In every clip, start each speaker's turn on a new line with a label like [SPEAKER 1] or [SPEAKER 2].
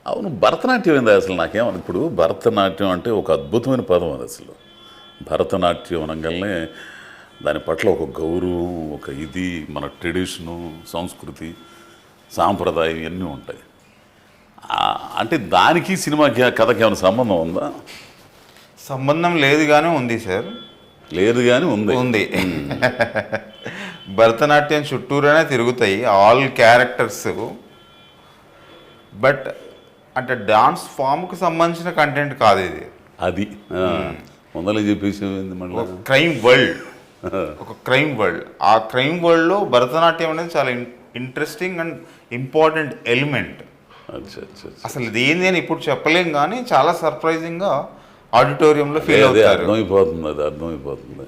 [SPEAKER 1] అవును, భరతనాట్యం ఏంది అసలు నాకేమని. ఇప్పుడు భరతనాట్యం అంటే ఒక అద్భుతమైన పదం అది. అసలు భరతనాట్యం అనగానే దాని పట్ల ఒక గౌరవం, ఒక ఇది, మన ట్రెడిషను, సంస్కృతి, సాంప్రదాయం ఇవన్నీ ఉంటాయి. అంటే దానికి సినిమాకి కథకి ఏమైనా సంబంధం ఉందా?
[SPEAKER 2] సంబంధం లేదు కానీ ఉంది సార్.
[SPEAKER 1] లేదు కానీ ఉంది.
[SPEAKER 2] ఉంది. భరతనాట్యం చుట్టూరానే తిరుగుతాయి ఆల్ క్యారెక్టర్స్. బట్ అంటే డాన్స్ ఫామ్కి సంబంధించిన కంటెంట్ కాదు ఇది.
[SPEAKER 1] అది ముందలే చెప్పేసి మళ్ళీ
[SPEAKER 2] క్రైమ్ వరల్డ్, ఒక క్రైమ్ వరల్డ్. ఆ క్రైమ్ వరల్డ్లో భరతనాట్యం అనేది చాలా ఇంట్రెస్టింగ్ అండ్ ఇంపార్టెంట్ ఎలిమెంట్. అసలు ఇది ఏంది అని ఇప్పుడు చెప్పలేం కానీ చాలా సర్ప్రైజింగ్గా ఆడిటోరియంలో ఫీల్ అవుతారు.
[SPEAKER 1] అర్థమైపోతుంది.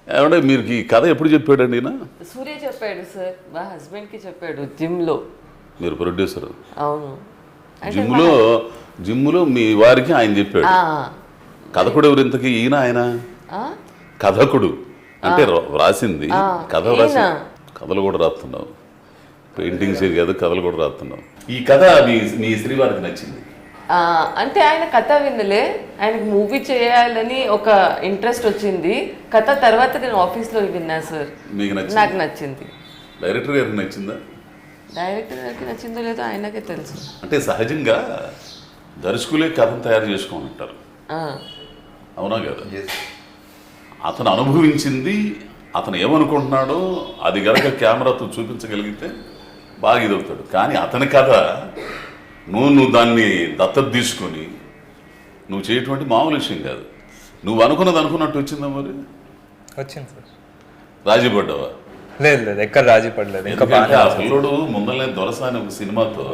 [SPEAKER 1] ఏమంటే మీరు ఈ కథ ఎప్పుడు చెప్పాడండి?
[SPEAKER 3] సూర్య చెప్పాడు సార్, మా హస్బెండ్కి చెప్పాడు జిమ్లో.
[SPEAKER 1] మీరు ప్రొడ్యూసర్?
[SPEAKER 3] అవును.
[SPEAKER 1] జిమ్లో మీ వారికి ఆయన చెప్పాడు. కథకుడు ఎవరు ఇంతకీ? ఈయన ఆయన కథకుడు అంటే రాసింది కథ, రాసి కథలు కూడా రాస్తున్నావు, పెయింటింగ్స్ కాదు కథలు కూడా రాస్తున్నావు. ఈ కథ మీ శ్రీవారికి నచ్చింది
[SPEAKER 3] అంటే ఆయన కథ వినలే, ఆయనకు మూవీ చేయాలని ఒక ఇంట్రెస్ట్ వచ్చింది. కథ తర్వాత నేను ఆఫీస్లో విన్నా సార్.
[SPEAKER 1] మీకు నచ్చింది?
[SPEAKER 3] నాకు నచ్చింది.
[SPEAKER 1] డైరెక్టర్ గారికి నచ్చిందా?
[SPEAKER 3] డైరెక్టర్ గారికి నచ్చిందో లేదో ఆయనకే తెలుసు.
[SPEAKER 1] అంటే సహజంగా దర్శకులే కథను తయారు చేసుకోమంటారు, అవునా కదా? అతను అనుభవించింది, అతను ఏమనుకుంటున్నాడో అది గనక కెమెరాతో చూపించగలిగితే బాగా ఇదవుతాడు. కానీ అతని కథ నువ్వు దాన్ని దత్తత తీసుకొని నువ్వు చేయటువంటి మామూలు విషయం కాదు. నువ్వు అనుకున్నది అనుకున్నట్టు వచ్చిందా? మరి
[SPEAKER 4] వచ్చింది సార్.
[SPEAKER 1] రాజీ పడ్డావా?
[SPEAKER 4] లేదు లేదు, ఎక్కడ రాజీ పడలేదు.
[SPEAKER 1] ఆ పిల్లడు ముందలే దొరసాని ఒక సినిమాతో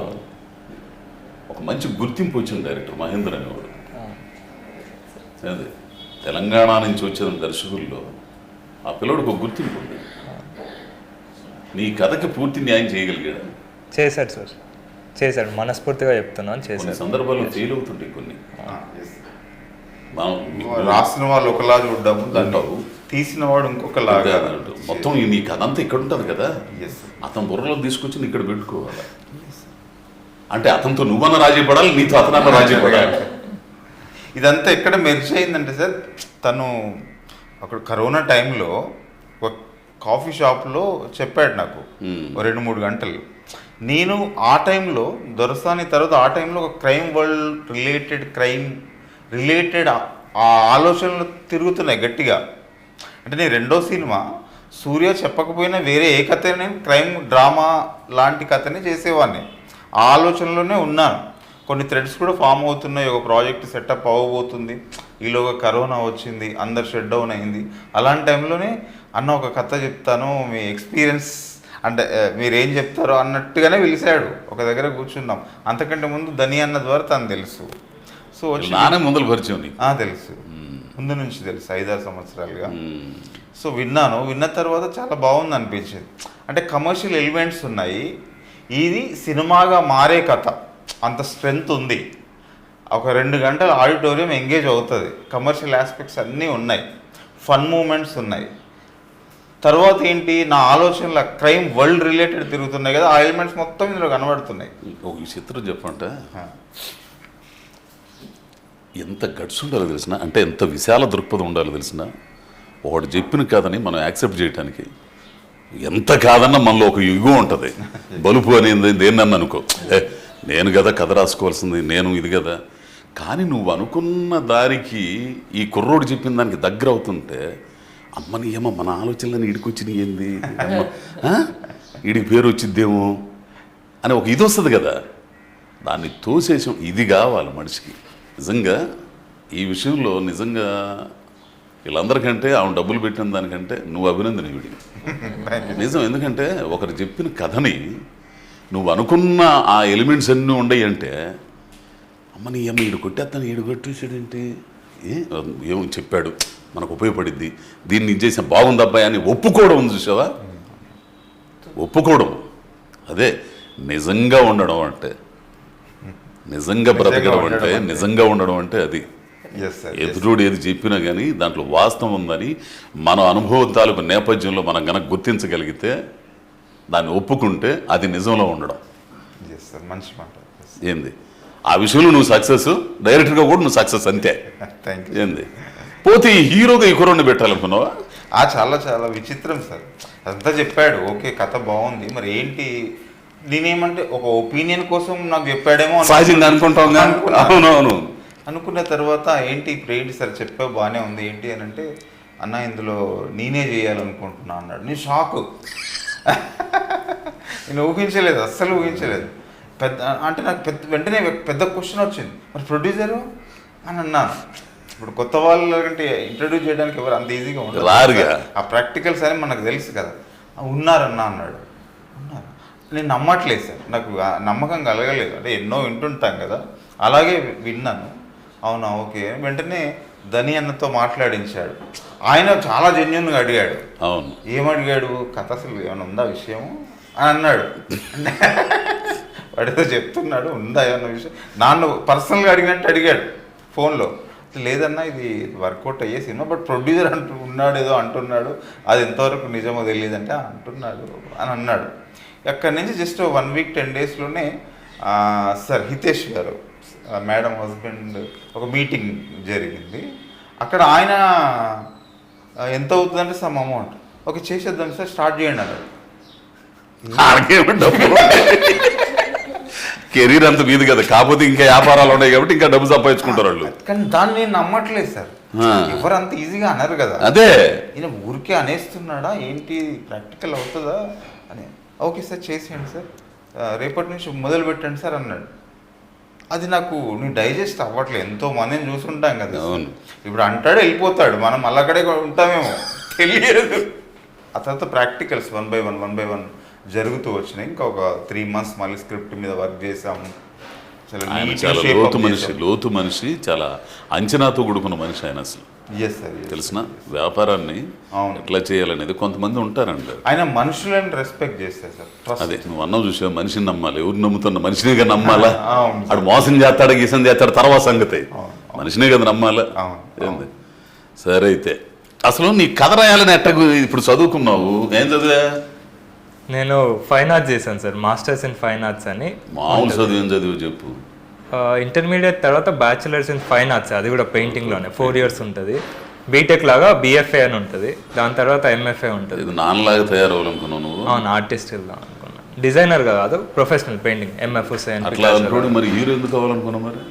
[SPEAKER 1] ఒక మంచి గుర్తింపు వచ్చింది డైరెక్టర్ మహేంద్ర అనేవాడు. అదే తెలంగాణ నుంచి వచ్చిన దర్శకుల్లో ఆ పిల్లడికి ఒక గుర్తింపు ఉంది. నీ కథకి పూర్తి న్యాయం చేయగలిగాడు?
[SPEAKER 4] చేశాడు సార్, చేశాడు. మనస్ఫూర్తిగా చెప్తున్నాను, చేశాడు.
[SPEAKER 1] సందర్భాల్లో ఫెయిల్ అవుతుంటాయి కొన్ని.
[SPEAKER 2] రాసిన వాళ్ళు ఒకలా చూడ్డాము, దాంట్లో తీసిన వాడు ఇంకొకలాగా.
[SPEAKER 1] మొత్తం నీ కథ అంతా ఇక్కడ ఉంటుంది కదా, అతను బుర్రలో తీసుకొచ్చి ఇక్కడ పెట్టుకోవాలి. అంటే అతనితో నువ్వన్న రాజీ పడాలి, నీతో అతనన్న రాజీ పడాలి.
[SPEAKER 2] ఇదంతా ఎక్కడ మెర్జ్ అయిందంటే సార్, తను అక్కడ కరోనా టైంలో ఒక కాఫీ షాప్లో చెప్పాడు నాకు 2-3 గంటలు. నేను ఆ టైంలో దొరసాని తర్వాత ఆ టైంలో ఒక క్రైమ్ వరల్డ్ రిలేటెడ్ ఆ ఆలోచనలు తిరుగుతున్నాయి గట్టిగా. అంటే నేను రెండో సినిమా సూర్య చెప్పకపోయినా వేరే ఏ కథ నేను క్రైమ్ డ్రామా లాంటి కథనే చేసేవాడిని. ఆ ఆలోచనలోనే ఉన్నాను. కొన్ని థ్రెడ్స్ కూడా ఫామ్ అవుతున్నాయి, ఒక ప్రాజెక్ట్ సెటప్ అవ్వబోతుంది. ఈలోగా కరోనా వచ్చింది, అందరు షట్ డౌన్ అయింది. అలాంటి టైంలోనే అన్న ఒక కథ చెప్తాను, మీ ఎక్స్పీరియన్స్ అంటే మీరేం చెప్తారో అన్నట్టుగానే పిలిచాడు. ఒక దగ్గర కూర్చున్నాం. అంతకంటే ముందు ధని అన్న ద్వారా తను తెలుసు. సో
[SPEAKER 1] ముందు పరిచయం
[SPEAKER 2] తెలుసు, ముందు నుంచి తెలుసు, 5-6 సంవత్సరాలుగా. సో విన్న తర్వాత చాలా బాగుంది అనిపించింది. అంటే కమర్షియల్ ఎలిమెంట్స్ ఉన్నాయి, ఇది సినిమాగా మారే కథ, అంత స్ట్రెంగ్త్ ఉంది. ఒక 2 గంటల ఆడిటోరియం ఎంగేజ్ అవుతుంది. కమర్షియల్ ఆస్పెక్ట్స్ అన్నీ ఉన్నాయి, ఫన్ మూమెంట్స్ ఉన్నాయి. తర్వాత ఏంటి, నా ఆలోచనల క్రైమ్ వరల్డ్ రిలేటెడ్ తిరుగుతున్నాయి కదా, ఆ ఎలిమెంట్స్ మొత్తం ఇందులో కనబడుతున్నాయి.
[SPEAKER 1] ఒక చిత్రం చెప్పంటే ఎంత గట్స్ ఉండాలో తెలిసిన, అంటే ఎంత విశాల దృక్పథం ఉండాలో తెలిసిన, ఒకటి చెప్పిన కాదని మనం యాక్సెప్ట్ చేయడానికి ఎంత కాదన్నా మనలో ఒక యుగో ఉంటుంది. బలుపు అనేది దేన్నన్నా అనుకో, నేను కదా కథ రాసుకోవాల్సింది, నేను ఇది కదా. కానీ నువ్వు అనుకున్న దారికి ఈ కుర్రోడు చెప్పిన దానికి దగ్గర అవుతుంటే, అమ్మని ఏమో మన ఆలోచనలని ఇడికొచ్చినాయి ఏంది, వీడికి పేరు వచ్చిద్దేమో అని ఒక ఇది వస్తుంది కదా, దాన్ని తోసేసాం. ఇది కావాలి మనిషికి. నిజంగా ఈ విషయంలో నిజంగా వీళ్ళందరికంటే ఆమె డబ్బులు పెట్టిన దానికంటే నువ్వు అభినందన వీడికి నిజం. ఎందుకంటే ఒకరు చెప్పిన కథని నువ్వు అనుకున్న ఆ ఎలిమెంట్స్ అన్నీ ఉండయి అంటే, అమ్మని ఏమో ఈడు కొట్టేస్తాను, ఈడు కొట్టేసాడేంటి, ఏమో చెప్పాడు మనకు ఉపయోగపడిద్ది, దీన్ని చేసిన బాగుంది అబ్బాయి అని ఒప్పుకోవడం ఉంది చూసావా. ఒప్పుకోవడం అదే నిజంగా ఉండడం అంటే, నిజంగా బ్రతకడం అంటే, నిజంగా ఉండడం అంటే అది. ఎదురుడు ఏది చెప్పినా కానీ దాంట్లో వాస్తవం ఉందని మన అనుభవం తాలూకు నేపథ్యంలో మనం కనుక గుర్తించగలిగితే, దాన్ని ఒప్పుకుంటే అది నిజంలో ఉండడం.
[SPEAKER 2] మంచి మాట.
[SPEAKER 1] ఏంది ఆ విషయంలో నువ్వు సక్సెస్, డైరెక్టర్గా కూడా నువ్వు సక్సెస్ అంతే.
[SPEAKER 2] Thank you.
[SPEAKER 1] ఏంది పోతే ఈ హీరోగా ఈ కుర్రోడిని పెట్టాలనుకున్నావా?
[SPEAKER 2] చాలా చాలా విచిత్రం సార్. అదంతా చెప్పాడు, ఓకే కథ బాగుంది, మరి ఏంటి నేనేమంటే ఒక ఒపీనియన్ కోసం నాకు చెప్పాడేమో
[SPEAKER 1] సహజంగా అనుకుంటాం. అవునవును.
[SPEAKER 2] అనుకున్న తర్వాత ఏంటి ఇప్పుడు ఏంటి సార్ చెప్పావు బాగానే ఉంది ఏంటి అని అంటే, అన్న ఇందులో నేనే చేయాలనుకుంటున్నా అన్నాడు. నేను షాకు. నేను ఊహించలేదు, అస్సలు ఊహించలేదు. పెద్ద అంటే నాకు వెంటనే పెద్ద క్వశ్చన్ వచ్చింది, మరి ప్రొడ్యూసరు అని అన్నాను. ఇప్పుడు కొత్త వాళ్ళంటే ఇంట్రడ్యూస్ చేయడానికి ఎవరు అంత ఈజీగా ఉండదు. ఆ ప్రాక్టికల్స్ అని మనకు తెలుసు కదా. ఉన్నారన్నా అన్నాడు. ఉన్నారు. నేను నమ్మట్లేదు సార్, నాకు నమ్మకం కలగలేదు. అంటే ఎన్నో వింటుంటాం కదా, అలాగే విన్నాను. అవునా ఓకే. వెంటనే ధని అన్నతో మాట్లాడించాడు. ఆయన చాలా జెన్యున్గా అడిగాడు.
[SPEAKER 1] అవును.
[SPEAKER 2] ఏమడిగాడు, కథ అసలు ఏమైనా ఉందా విషయం అని అన్నాడు. వాడితో చెప్తున్నాడు ఉందా ఏమన్నా విషయం. నాన్న పర్సనల్గా అడిగినట్టు అడిగాడు ఫోన్లో. లేదన్నా ఇది వర్కౌట్ అయ్యే సినిమా, బట్ ప్రొడ్యూసర్ ఉన్నాడు ఏదో అంటున్నాడు, అది ఎంతవరకు నిజమో తెలియదంటే అంటున్నాడు అని అన్నాడు. అక్కడి నుంచి జస్ట్ 1 వీక్ 10 డేస్లోనే సార్ హితేష్ గారు మేడం హస్బెండ్ ఒక మీటింగ్ జరిగింది. అక్కడ ఆయన ఎంత అవుతుందంటే సమ్ అమౌంట్, ఓకే చేసేద్దాం సార్ స్టార్ట్ చేయండి అన్నాడు.
[SPEAKER 1] కెరీర్ అంత మీది కదా, కాకపోతే ఇంకా వ్యాపారాలు ఉన్నాయి కాబట్టి ఇంకా డబ్బు సంపాదించుకుంటారు వాళ్ళు.
[SPEAKER 2] కానీ దాన్ని నేను నమ్మట్లేదు సార్. ఎవరు అంత ఈజీగా అన్నారు కదా.
[SPEAKER 1] అదే
[SPEAKER 2] ఈయన ఊరికే అనేస్తున్నాడా ఏంటి, ప్రాక్టికల్ అవుతుందా అని. ఓకే సార్ చేసేయండి సార్, రేపటి నుంచి మొదలు పెట్టండి సార్ అన్నాడు. అది నాకు నేను డైజెస్ట్ అవ్వట్లేదు. ఎంతో మందిని చూసుంటాం కదా. ఇప్పుడు అంటాడు వెళ్ళిపోతాడు, మనం అక్కడే ఉంటామేమో తెలియదు. ఆ తర్వాత ప్రాక్టికల్స్ 1 by 1 జరుగుతూ వచ్చినాయి. ఇంకా ఒక 3 months మళ్ళీ స్క్రిప్ట్ మీద వర్క్ చేసాము.
[SPEAKER 1] చాలా లోతు మనిషి, చాలా అంచనాతో కూడుకున్న మనిషి ఆయన. అసలు తెలిసిన వ్యాపారాన్ని ఎట్లా చేయాలనేది కొంతమంది ఉంటారండి.
[SPEAKER 2] ఆయన మనుషులను రెస్పెక్ట్ చేస్తారు సార్.
[SPEAKER 1] అదే నువ్వు అన్నావు చూసా, మనిషిని నమ్మాలి. ఎవరు నమ్ముతున్నా మనిషినిగా నమ్మాలా? అడు మోసం చేస్తాడు, గీసం చేస్తాడు, తర్వాత సంగతి. మనిషినే కదా నమ్మాలా. ఏంది సరే అయితే అసలు నీ కథ రాయాలని ఎట్ట ఇప్పుడు చదువుకున్నావు? ఏం చదివా?
[SPEAKER 4] నేను ఫైన్ ఆర్ట్స్ చేశాను sir, masters in fine arts అని.
[SPEAKER 1] మామూలు చదువు ఏం చదివి చెప్పు.
[SPEAKER 4] ఇంటర్మీడియట్ తర్వాత బ్యాచులర్స్ ఇన్ ఫైన్ ఆర్ట్స్, అది కూడా పెయింటింగ్లోనే 4 years ఉంటుంది. బీటెక్ లాగా బిఎఫ్ఏ అని ఉంటుంది, దాని తర్వాత ఎంఎఫ్ఏ ఉంటుంది.
[SPEAKER 1] ఇది నాన్నలాగా తయారవ్వాలనుకున్నావు నువ్వు?
[SPEAKER 4] అవును, ఆర్టిస్ట్ వెళ్దాం అనుకున్నా. డిజైనర్ కాదు, ప్రొఫెషనల్ పెయింటింగ్ ఎంఎఫ్ హుసేన్.
[SPEAKER 1] అట్లా అనుకోండి. మరి హీరో ఎందుకు అవ్వాలనుకున్నావు మరి?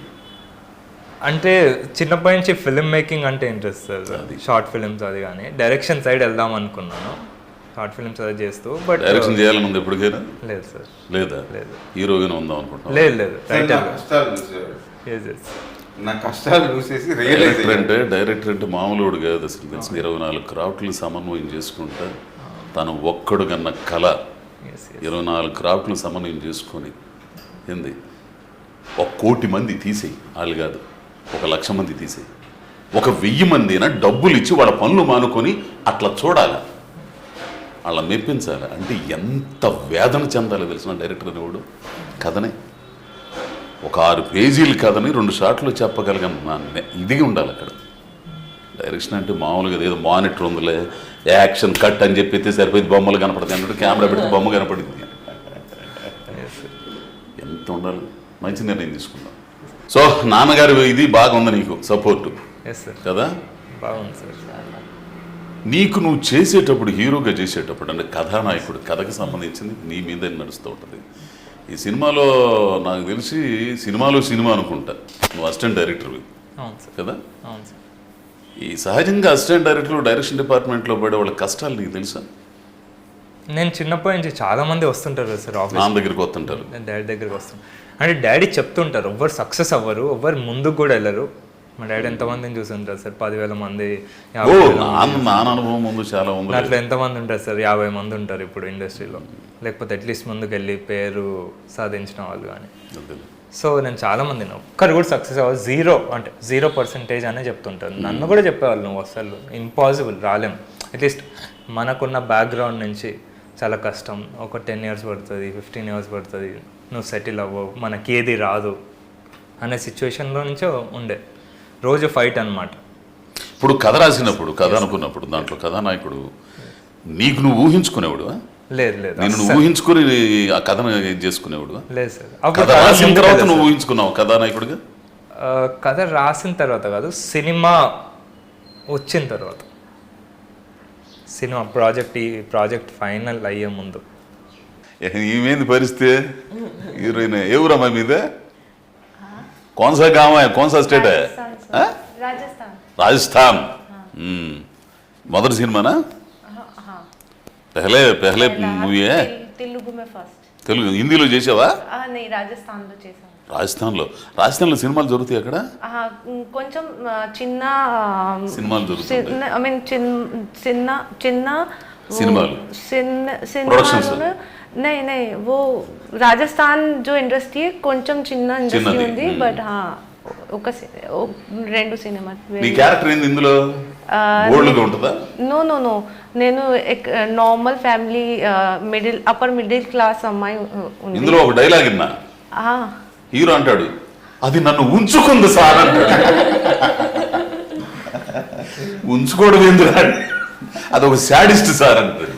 [SPEAKER 4] అంటే చిన్నప్పటి నుంచి ఫిల్మ్ మేకింగ్ అంటే ఇంట్రెస్ట్ సార్, షార్ట్ ఫిల్మ్స్ అది కానీ. డైరెక్షన్ సైడ్ వెళ్దాం అనుకున్నాను, షార్ట్ ఫిల్మ్స్ అది చేస్తూ. బట్
[SPEAKER 1] డైరెక్షన్ చేయాలని ఉంది ఎప్పటికైనా?
[SPEAKER 4] లేదు సార్.
[SPEAKER 1] లేదా?
[SPEAKER 4] లేదు.
[SPEAKER 1] హీరోగా ఉందాం అనుకుంటున్నాను.
[SPEAKER 4] లేదు.
[SPEAKER 2] నా కష్టాలు చూసేసి
[SPEAKER 1] డైరెక్టర్ అంటే మామూలుడు కాదు అసలు. తెలిసిన 24 క్రాఫ్ట్లు సమన్వయం చేసుకుంటా తను ఒక్కడు కన్న కళ. 24 క్రాఫ్ట్లు సమన్వయం చేసుకొని ఏంది 1 కోటి మంది తీసేయి, వాళ్ళు కాదు 1 లక్ష మంది తీసేయి, 1000 మంది అయినా డబ్బులు ఇచ్చి వాళ్ళ పనులు మానుకొని అట్లా చూడాలి, వాళ్ళ మెప్పించాలి. అంటే ఎంత వేదన చెందాలో తెలిసిన డైరెక్టర్ అనేవాడు కథనే. ఒక 6 పేజీల కథని 2 షాట్లు చెప్పగలిగిన ఇది ఉండాలి అక్కడ. డైరెక్షన్ అంటే మామూలుగా ఏదో మానిటర్ ఉందిలే, యాక్షన్ కట్ అని చెప్పితే సరిపోయి బొమ్మలు కనపడతాయి అన్నట్టు కెమెరా పెడితే బొమ్మ కనపడింది. ఎంత ఉండాలి. మంచి నిర్ణయం తీసుకున్నాం. సో నాన్నగారు ఇది బాగా ఉంది నీకు సపోర్టు కదా?
[SPEAKER 4] బాగుంది సార్.
[SPEAKER 1] నీకు నువ్వు చేసేటప్పుడు, హీరోగా చేసేటప్పుడు అంటే కథానాయకుడు, కథకి సంబంధించింది నీ మీద నడుస్తూ ఉంటుంది. ఈ సినిమాలో నాకు తెలిసి సినిమా అనుకుంటా నువ్వు అసిస్టెంట్ డైరెక్టర్వి కదా? ఈ సహజంగా అసిస్టెంట్ డైరెక్టర్ డైరెక్షన్ డిపార్ట్మెంట్లో పడే వాళ్ళ కష్టాలు నీకు తెలుసా?
[SPEAKER 4] నేను చిన్నప్పటి నుంచి చాలా మంది వస్తుంటారు కదా సార్ ఆఫీస్.
[SPEAKER 1] నాన్న దగ్గరికి వస్తుంటారు,
[SPEAKER 4] డాడీ దగ్గరికి వస్తుంటారు. అంటే డాడీ చెప్తుంటారు ఎవ్వరు సక్సెస్ అవ్వరు, ఎవ్వరు ముందుకు కూడా వెళ్ళరు. మా డాడీ ఎంతమందిని చూస్తుంటారు సార్, 10,000 మంది.
[SPEAKER 1] అనుభవం ముందు చాలా ఉంది.
[SPEAKER 4] అట్లా ఎంతమంది ఉంటారు సార్? 50 మంది ఉంటారు ఇప్పుడు ఇండస్ట్రీలో, లేకపోతే అట్లీస్ట్ ముందుకు వెళ్ళి పేరు సాధించిన వాళ్ళు కానీ. సో నేను చాలా మంది ఒక్కరు కూడా సక్సెస్ అవ్వాలి, 0% అనే చెప్తుంటారు. నన్ను కూడా చెప్పేవాళ్ళు నువ్వు అసలు ఇంపాసిబుల్, రాలేం. అట్లీస్ట్ మనకున్న బ్యాక్గ్రౌండ్ నుంచి చాలా కష్టం, ఒక 10 years పడుతుంది, 15 years పడుతుంది, నువ్వు సెటిల్ అవ్వవు, మనకి ఏది రాదు అనే సిచ్యువేషన్లో నుంచో ఉండే రోజు ఫైట్ అనమాట.
[SPEAKER 1] ఇప్పుడు కథ రాసినప్పుడు, కథ అనుకున్నప్పుడు దాంట్లో కథానాయకుడు నీకు నువ్వు ఊహించుకునేవాడు?
[SPEAKER 4] లేదు లేదు
[SPEAKER 1] నేను నువ్వు ఊహించుకుని ఆ కథను ఇది చేసుకునేవాడు.
[SPEAKER 4] లేదు సార్.
[SPEAKER 1] కథ
[SPEAKER 4] అప్పుడు
[SPEAKER 1] రాసిన తర్వాత నువ్వు ఊహించుకున్నావు కథానాయకుడిగా?
[SPEAKER 4] కథ రాసిన తర్వాత కాదు, సినిమా వచ్చిన తర్వాత, సినిమా ప్రాజెక్ట్ ఫైనల్ అయ్యే ముందు.
[SPEAKER 1] ఈమెంది పరిస్థితి? హీరోయిన్ ఏ ఊరమ్మా మీదే? కౌన్సా గామ కౌన్సా స్టేట్? రాజస్థాన్. మొదటి సినిమానా? पहले मूवी है?
[SPEAKER 5] तेलुगु में फर्स्ट.
[SPEAKER 1] తెలుగు హిందీలో చేసావా?
[SPEAKER 5] नहीं राजस्थान లో చేశాను.
[SPEAKER 1] రాజస్థాన్లో సినిమాలు జరుగుతాయి అక్కడ?
[SPEAKER 5] కొంచెం చిన్న
[SPEAKER 1] సినిమాలు జరుగుతాయి.
[SPEAKER 5] ఐ మీన్ చిన్న
[SPEAKER 1] సినిమాలు
[SPEAKER 5] सिनेमा नहीं वो राजस्थान जो इंडस्ट्री है కొంచెం చిన్న ఇండస్ట్రీ ఉంది. బట్ ఒక రెండు సినిమా.
[SPEAKER 1] నీ క్యారెక్టర్ ఏంది ఇందులో? బోల్డ్గా ఉంటుందా?
[SPEAKER 5] నో నేను normal family upper middle class అమ్మాయి ఉంది.
[SPEAKER 1] ఇందులో ఒక డైలాగ్ విన్నా, హీరో అంటాడు, అది నన్ను ఉంచుకుంది సార్ అంటాడు. ఉంచుకోవడం ఎందుకు? అది ఒక శాడిస్ట్ సార్ అంటాడు.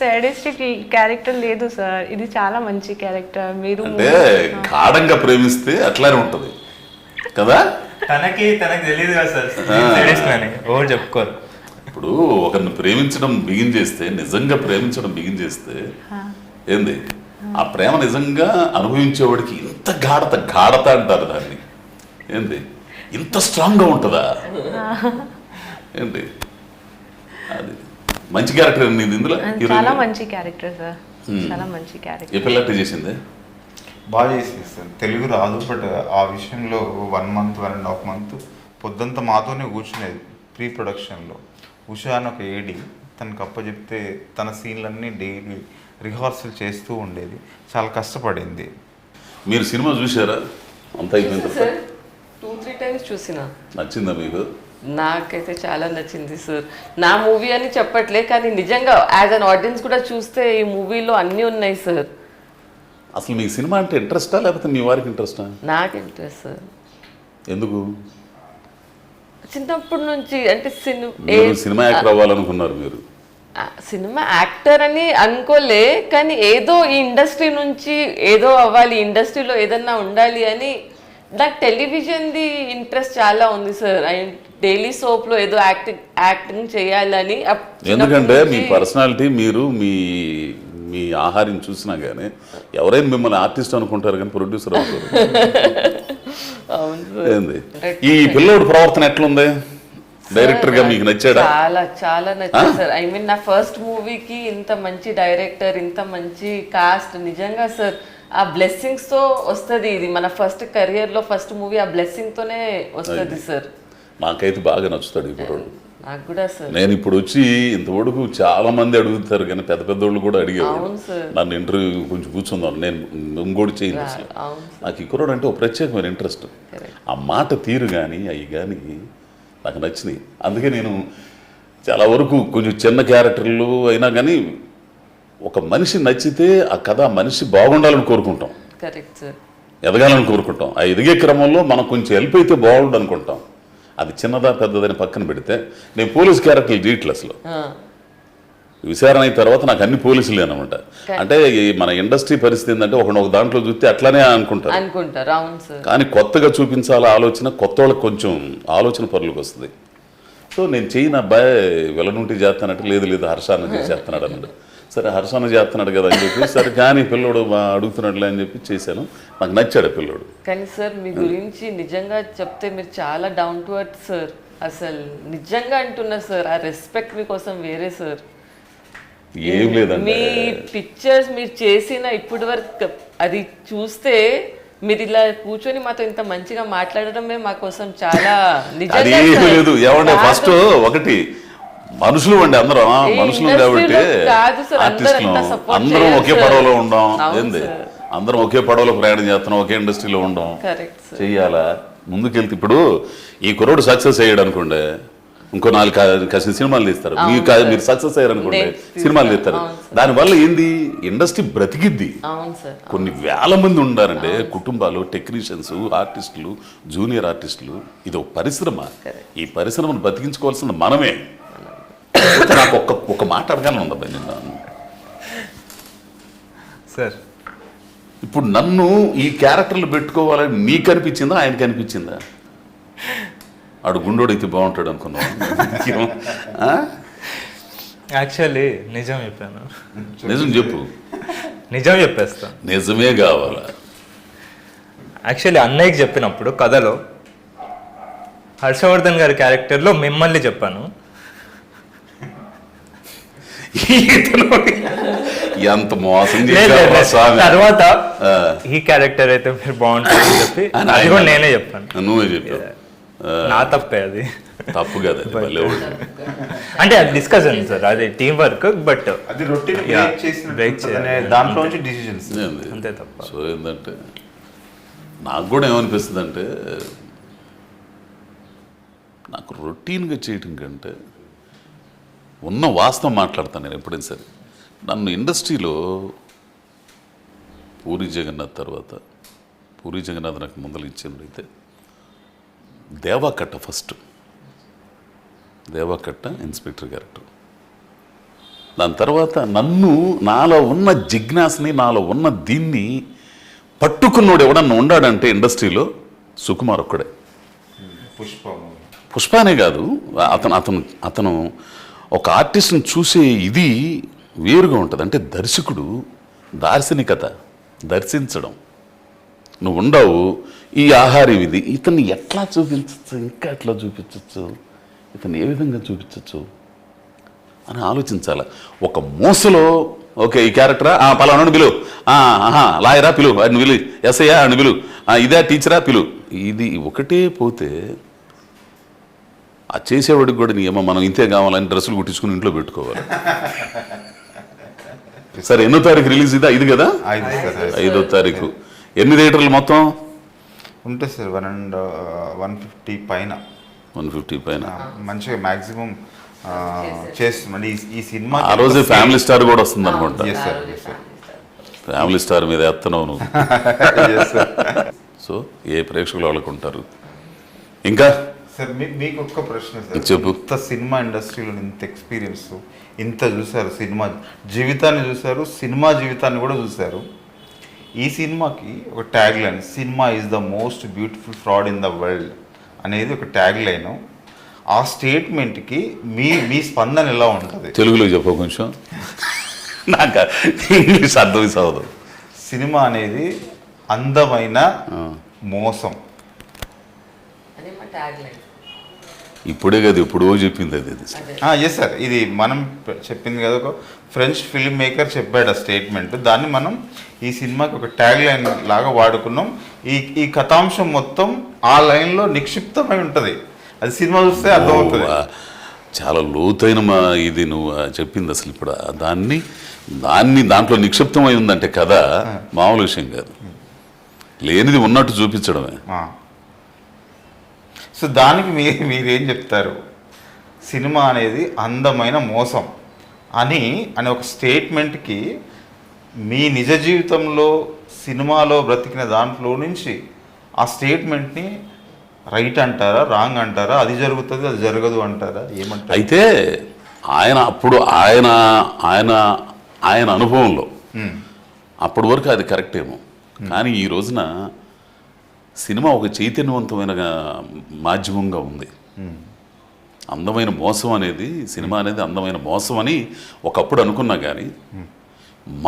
[SPEAKER 5] సాడిస్టిక్ క్యారెక్టర్ లేదు సార్, ఇది చాలా మంచి క్యారెక్టర్. మీరు
[SPEAKER 1] అంటే గాఢంగా ప్రేమిస్తే అట్లానే ఉంటది కదా.
[SPEAKER 4] తనకి తెలియదు కదా సార్, ఎవరు చెప్పుకోరు.
[SPEAKER 1] ఇప్పుడు ఒకరిని ప్రేమించడం బిగిన్ చేస్తే, నిజంగా ప్రేమించడం బిగిన్ చేస్తే ఏంది, ఆ ప్రేమ నిజంగా అనుభవించేవాడికి ఇంత గాఢత అంటారు దాన్ని. ఏంది ఇంత స్ట్రాంగ్గా ఉంటుందా? ఏంటి అది మంచి క్యారెక్టర్ నీది ఇందులో?
[SPEAKER 5] చాలా మంచి క్యారెక్టర్ సార్, చాలా మంచి క్యారెక్టర్.
[SPEAKER 1] ఏ పిల్లట్టు చేసింది?
[SPEAKER 2] బాగా చేసింది సార్. తెలుగు రాదు, బట్ ఆ విషయంలో 1 month 1.5 month పొద్దుంతా మాతోనే కూర్చునేది ప్రీ ప్రొడక్షన్లో. ఉషా అని ఒక ఏడి, తనకు అప్పచెప్తే తన సీన్లన్నీ డైలీ రిహార్సల్ చేస్తూ ఉండేది. చాలా కష్టపడింది.
[SPEAKER 1] మీరు సినిమా చూసారా? అంత అయిపోయింది
[SPEAKER 3] సార్ 2-3 times చూసిన.
[SPEAKER 1] నచ్చిందా మీకు?
[SPEAKER 3] నాకైతే చాలా నచ్చింది సార్. నా మూవీ అని చెప్పట్లే, కానీ నిజంగా యాజ్ అన్ ఆడియన్స్ కూడా చూస్తే ఈ మూవీలో అన్నీ ఉన్నాయి సార్.
[SPEAKER 1] అసలు మీకు సినిమా అంటే ఇంట్రెస్టా లేకపోతే మీ వారికి ఇంట్రెస్టా?
[SPEAKER 3] నాకు ఇంట్రెస్ట్ సార్.
[SPEAKER 1] ఎందుకు?
[SPEAKER 3] చిన్నప్పటి నుంచి అంటే
[SPEAKER 1] సినిమా యాక్టర్ అవ్వాలనుకున్నారు మీరు?
[SPEAKER 3] సినిమా యాక్టర్ అని అనుకోలే, కానీ ఏదో ఈ ఇండస్ట్రీ నుంచి ఏదో అవ్వాలి, ఇండస్ట్రీలో ఏదన్నా ఉండాలి అని. నాకు టెలివిజన్ది ఇంట్రెస్ట్ చాలా ఉంది సార్. డైలీ సోప్లో ఏదో యాక్టింగ్ చేయాలని.
[SPEAKER 1] ఎందుకంటే మీ పర్సనాలిటీ, మీరు మీ ఆహారం చూసినా కానీ ఎవరైనా మిమ్మల్ని ఆర్టిస్ట్ అనుకుంటారు కానీ ప్రొడ్యూసర్ అవుతారు. ఏంది ఈ పిల్లోడు ప్రవర్తన ఎట్లుంది? డైరెక్టర్ గా మీకు నచ్చాడా?
[SPEAKER 3] చాలా నచ్చింది సార్. ఐ మీన్ నా ఫస్ట్ మూవీకి ఇంత మంచి డైరెక్టర్, ఇంత మంచి కాస్ట్, నిజంగా సార్ ఆ బ్లెస్సింగ్స్ తో వస్తుంది. ఇది మన ఫస్ట్ కెరియర్ లో ఫస్ట్ మూవీ, ఆ బ్లెస్సింగ్ తోనే వస్తుంది సార్.
[SPEAKER 1] నాకైతే బాగా నచ్చుతాడు ఈ కుర్రాడు.
[SPEAKER 3] నాకు కూడా సార్.
[SPEAKER 1] నేను ఇప్పుడు వచ్చి ఇంతవరకు చాలా మంది అడుగుతారు కానీ పెద్ద వాళ్ళు కూడా అడిగేవాడు నన్ను ఇంటర్వ్యూ కొంచెం కూర్చుందాం, నేను ఇంకోటి చేయను. అసలు నాకు ఈ కుర్రాడు అంటే ఒక ప్రత్యేకమైన ఇంట్రెస్ట్. ఆ మాట తీరు కానీ అవి కానీ నాకు నచ్చినాయి. అందుకే నేను చాలా వరకు కొంచెం చిన్న క్యారెక్టర్లు అయినా కానీ ఒక మనిషి నచ్చితే ఆ కథ మనిషి బాగుండాలని కోరుకుంటాం, ఎదగాలని కోరుకుంటాం. ఆ ఎదిగే క్రమంలో మనం కొంచెం హెల్ప్ అయితే బాగుండు అనుకుంటాం. అది చిన్నదా పెద్దదని పక్కన పెడితే నేను పోలీస్ క్యారెక్టర్లు చేయట్లే అసలు. విచారణ అయిన తర్వాత నాకు అన్ని పోలీసులే అనమాట. అంటే మన ఇండస్ట్రీ పరిస్థితి ఏంటంటే ఒక దాంట్లో చూస్తే అట్లానే అనుకుంటారు. కానీ కొత్తగా చూపించాల ఆలోచన కొత్త వాళ్ళకి కొంచెం ఆలోచన పరులకు వస్తుంది. సో నేను చేయను అబ్బాయి వెలనుంటి చేస్తానంటే లేదు హర్షాన్న చేస్తున్నాడు అన్నాడు. సరే హర్షాన్న చేస్తున్నాడు కదా అని చెప్పి సరే కానీ పిల్లోడు అడుగుతున్నాడులే అని చెప్పి చేశాను. నాకు నచ్చాడు పిల్లోడు.
[SPEAKER 3] కానీ సార్ మీ గురించి నిజంగా చెప్తే మీరు చాలా డౌన్ టు ఎర్త్ సార్. అసలు నిజంగా అంటున్నా సార్, ఆ రెస్పెక్ట్ మీకోసం వేరే సార్.
[SPEAKER 1] ఏం లేదండి,
[SPEAKER 3] మీ పిక్చర్స్ మీరు చేసిన ఇప్పటి వరకు అది చూస్తే మీరు ఇలా కూర్చొని మాతో ఇంత మంచిగా మాట్లాడడమే మా కోసం చాలా నిజంగా
[SPEAKER 1] లేదు. ఏమంటే ఫస్ట్ ఒకటి మనుషులు అండి, అందరం మనుషులు కాబట్టి ఆర్టిస్టులు అందరం ఒకే పడవలో ఉండం. ఏంది అందరం ఒకే పడవలో ప్రయాణం చేస్తున్నాం, ఒకే ఇండస్ట్రీలో ఉండం. చెయ్యాలా ముందుకెళ్తే. ఇప్పుడు ఈ కుర్రోడు సక్సెస్ అయ్యాడు అనుకోండి, ఇంకో 4 సినిమాలు తీస్తారు. మీరు సక్సెస్ అయ్యారు అనుకోండి, సినిమాలు తీస్తారు. దానివల్ల ఏంది ఇండస్ట్రీ బ్రతికిద్ది. కొన్ని వేల మంది ఉండారంటే కుటుంబాలు, టెక్నీషియన్స్, ఆర్టిస్టులు, జూనియర్ ఆర్టిస్టులు. ఇది ఒక పరిశ్రమ. ఈ పరిశ్రమను బతికించుకోవాల్సింది మనమే. నాకు ఒక మాట అడగాలని ఉందబ్బా నిన్న.
[SPEAKER 4] సార్
[SPEAKER 1] ఇప్పుడు నన్ను ఈ క్యారెక్టర్లు పెట్టుకోవాలని నీకు అనిపించిందా ఆయనకి అనిపించిందా? ఆడు గుండోడైతే బాగుంటాడు అనుకున్నావు.
[SPEAKER 4] యాక్చువల్లీ నిజం చెప్పాను.
[SPEAKER 1] నిజం చెప్పు.
[SPEAKER 4] నిజం చెప్పేస్తాను.
[SPEAKER 1] నిజమే కావాలా?
[SPEAKER 4] యాక్చువల్లీ అన్నయ్యకి చెప్పినప్పుడు కథలో హర్షవర్ధన్ గారి క్యారెక్టర్లో మిమ్మల్ని చెప్పాను.
[SPEAKER 1] ఎంత మోసం
[SPEAKER 4] లేదు,
[SPEAKER 1] చేశావు
[SPEAKER 4] లేదు,
[SPEAKER 1] స్వామి.
[SPEAKER 4] తర్వాత ఈ క్యారెక్టర్ అయితే మీరు బాగుంటుందని చెప్పి అది కూడా నేనే చెప్పాను.
[SPEAKER 1] నువ్వే చెప్పావు.
[SPEAKER 4] నా తప్పే అది.
[SPEAKER 1] తప్పు కదా అది, భలే వాడు.
[SPEAKER 4] అంటే అది డిస్కషన్ సార్, అది టీం వర్క్. బట్
[SPEAKER 2] అది రొటీన్
[SPEAKER 4] Yeah, break
[SPEAKER 2] చేసిన
[SPEAKER 4] చేయాలి.
[SPEAKER 2] దాంట్లో నుంచి డిసిజన్స్.
[SPEAKER 1] ఏంది?
[SPEAKER 4] అంతే తప్ప.
[SPEAKER 1] సో ఏంటంటే నాకు కూడా ఏమనిపిస్తుంది అంటే, నాకు రొటీన్గా చేయటం కంటే ఉన్న వాస్తవం మాట్లాడతాను నేను ఎప్పుడైనా సరే. నన్ను ఇండస్ట్రీలో పూరి జగన్నాథ్ తర్వాత, పూరి జగన్నాథ్ నాకు ముందలు ఇచ్చినట్టయితే Deva Katta first. Deva Katta inspector character. దాని తర్వాత నన్ను, నాలో ఉన్న జిజ్ఞాసని, నాలో ఉన్న దీన్ని పట్టుకున్నోడు ఎవడన్నా ఉండాడంటే ఇండస్ట్రీలో సుకుమార్ ఒక్కడే. పుష్పనే కాదు, అతను అతను అతను ఒక ఆర్టిస్ట్ని చూసే ఇది వేరుగా ఉంటుంది. అంటే దర్శకుడు దార్శనికత, దర్శించడం. నువ్వు ఉండవు ఈ ఆహారం ఇది, ఇతన్ని ఎట్లా చూపించచ్చు, ఇంకా ఎట్లా చూపించచ్చు, ఇతన్ని ఏ విధంగా చూపించచ్చు అని ఆలోచించాలి. ఒక మోసలో ఓకే ఈ క్యారెక్టరా, పలానా పిలు, లాయరా పిలు, అని పిలు, ఎస్ఐయా అని పిలు, ఇదే టీచరా పిలు, ఇది ఒకటే పోతే ఆ చేసేవాడికి కూడా ఏమో మనం ఇంతే కావాలని డ్రెస్సులు కుట్టించుకుని ఇంట్లో పెట్టుకోవాలి. సరే, ఎన్నో తారీఖు రిలీజ్ ఇది? 5 కదా, 5వ తారీఖు. ఎన్ని థియేటర్లు మొత్తం
[SPEAKER 2] ఉంటుంది సార్? 150 పైన.
[SPEAKER 1] 150 పైన.
[SPEAKER 2] మంచిగా మ్యాక్సిమం చేస్తున్నాం. ఈ సినిమా
[SPEAKER 1] ఆ రోజే ఫ్యామిలీ స్టార్ కూడా వస్తుంది అనుకుంటా.
[SPEAKER 2] Yes, sir. Yes, sir.
[SPEAKER 1] Family star మీద ఎత్తనవు నువ్వు.
[SPEAKER 2] Yes, sir.
[SPEAKER 1] సో ఏ ప్రేక్షకులు వాళ్ళకు ఉంటారు. ఇంకా
[SPEAKER 2] సార్ మీకు ఒక్క ప్రశ్న సార్.
[SPEAKER 1] చెప్పు.
[SPEAKER 2] ఇంత సినిమా ఇండస్ట్రీలో ఇంత ఎక్స్పీరియన్స్, ఇంత చూసారు, సినిమా జీవితాన్ని చూసారు, సినిమా జీవితాన్ని కూడా చూసారు. ఈ సినిమాకి ఒక tag line, cinema is the most beautiful fraud in the world అనేది ఒక ట్యాగ్ లైన్. ఆ స్టేట్మెంట్కి మీ స్పందన ఎలా ఉంటుంది?
[SPEAKER 1] తెలుగులో చెప్పు కొంచెం, నాకు ఇంగ్లీష్ అర్థం సావదు.
[SPEAKER 2] సినిమా అనేది అందమైన మోసం.
[SPEAKER 1] ఇప్పుడే కదా, ఎప్పుడో చెప్పింది అది.
[SPEAKER 2] ఎస్ సార్, ఇది మనం చెప్పింది కదా, ఒక ఫ్రెంచ్ ఫిల్మ్ మేకర్ చెప్పాడు ఆ స్టేట్మెంట్. దాన్ని మనం ఈ సినిమాకి ఒక ట్యాగ్ లైన్ లాగా వాడుకున్నాం. ఈ కథాంశం మొత్తం ఆ లైన్లో నిక్షిప్తమై ఉంటుంది. అది సినిమా చూస్తే అర్థమవుతుంది.
[SPEAKER 1] చాలా లోతైన ఇది నువ్వు చెప్పింది. అసలు ఇప్పుడు దాంట్లో నిక్షిప్తమై ఉందంటే కదా, మామూలు విషయం కాదు. లేనిది ఉన్నట్టు చూపించడమే.
[SPEAKER 2] సో దానికి మీరేం చెప్తారు? సినిమా అనేది అందమైన మోసం అని ఒక స్టేట్మెంట్కి మీ నిజ జీవితంలో సినిమాలో బ్రతికిన దాంట్లో నుంచి ఆ స్టేట్మెంట్ని రైట్ అంటారా, రాంగ్ అంటారా, అది జరుగుతుంది అది జరగదు అంటారా, ఏమంటారు?
[SPEAKER 1] అయితే అప్పుడు ఆయన అనుభవంలో అప్పటి వరకు అది కరెక్ట్ ఏమో. కానీ ఈ రోజున సినిమా ఒక చైతన్యవంతమైన మాధ్యమంగా ఉంది. అందమైన మోసం అనేది, సినిమా అనేది అందమైన మోసం అని ఒకప్పుడు అనుకున్నా. కానీ